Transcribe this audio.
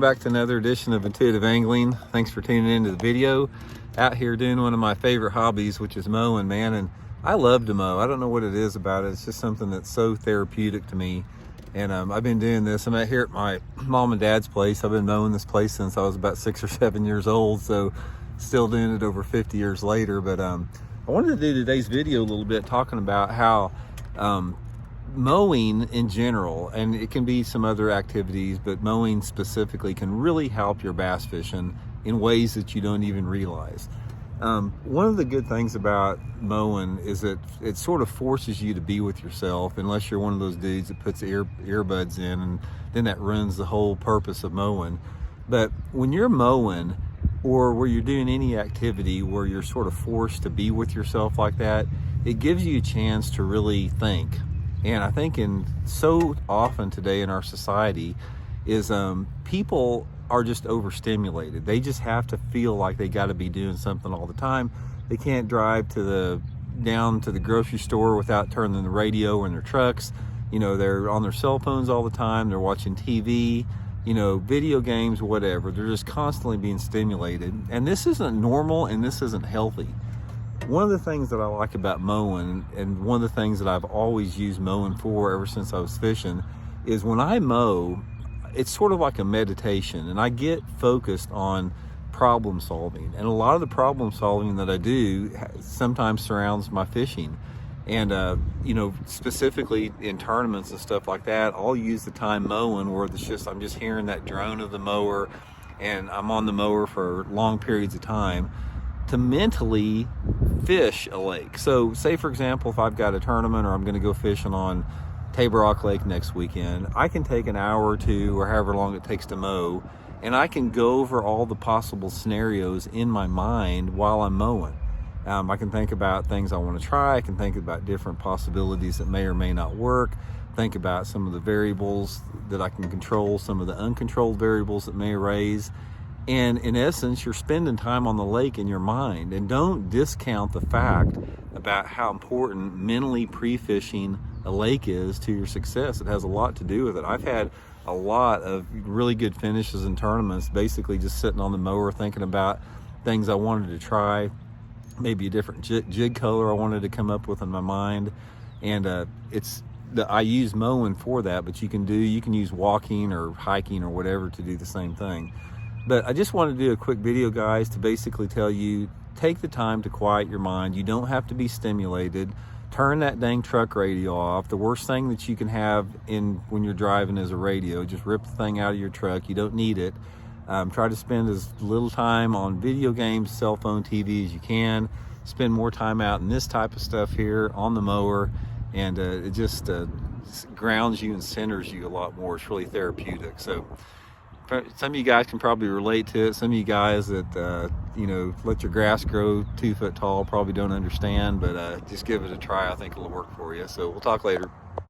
back to another edition of Intuitive Angling. Thanks for tuning into the video. Out here doing one of my favorite hobbies, which is mowing, man. And I love to mow. I don't know what it is about it. It's just something that's so therapeutic to me. And I've been doing this. I'm out here at my mom and dad's place. I've been mowing this place since I was about 6 or 7 years old. So still doing it over 50 years later. But I wanted to do today's video a little bit talking about how mowing in general, and it can be some other activities, but mowing specifically can really help your bass fishing in ways that you don't even realize. One of the good things about mowing is that it sort of forces you to be with yourself, unless you're one of those dudes that puts earbuds in, and then that ruins the whole purpose of mowing. But when you're mowing, or where you're doing any activity where you're sort of forced to be with yourself like that, it gives you a chance to really think. And I think so often today in our society is people are just overstimulated. They just have to feel like they got to be doing something all the time. They can't drive down to the grocery store without turning the radio in their trucks. You know, they're on their cell phones all the time. They're watching TV, you know, video games, whatever. They're just constantly being stimulated. And this isn't normal, and this isn't healthy. One of the things that I like about mowing, and one of the things that I've always used mowing for ever since I was fishing, is when I mow, it's sort of like a meditation, and I get focused on problem solving. And a lot of the problem solving that I do sometimes surrounds my fishing. And you know, specifically in tournaments and stuff like that, I'll use the time mowing where I'm just hearing that drone of the mower, and I'm on the mower for long periods of time to mentally fish a lake. So say, for example, if I've got a tournament or I'm going to go fishing on Table Rock Lake next weekend, I can take an hour or two or however long it takes to mow, and I can go over all the possible scenarios in my mind while I'm mowing. I can think about things I want to try. I can think about different possibilities that may or may not work. Think about some of the variables that I can control, some of the uncontrolled variables that may arise. And in essence, you're spending time on the lake in your mind. And don't discount the fact about how important mentally pre-fishing a lake is to your success. It has a lot to do with it. I've had a lot of really good finishes in tournaments, basically just sitting on the mower thinking about things I wanted to try, maybe a different jig color I wanted to come up with in my mind. And I use mowing for that, but you can use walking or hiking or whatever to do the same thing. But I just wanted to do a quick video, guys, to basically tell you, take the time to quiet your mind. You don't have to be stimulated. Turn that dang truck radio off. The worst thing that you can have when you're driving is a radio. Just rip the thing out of your truck. You don't need it. Try to spend as little time on video games, cell phone, TV as you can. Spend more time out in this type of stuff here on the mower, and it just grounds you and centers you a lot more. It's really therapeutic. So some of you guys can probably relate to it. Some of you guys that you know, let your grass grow 2 foot tall probably don't understand, but just give it a try. I think it'll work for you. So we'll talk later.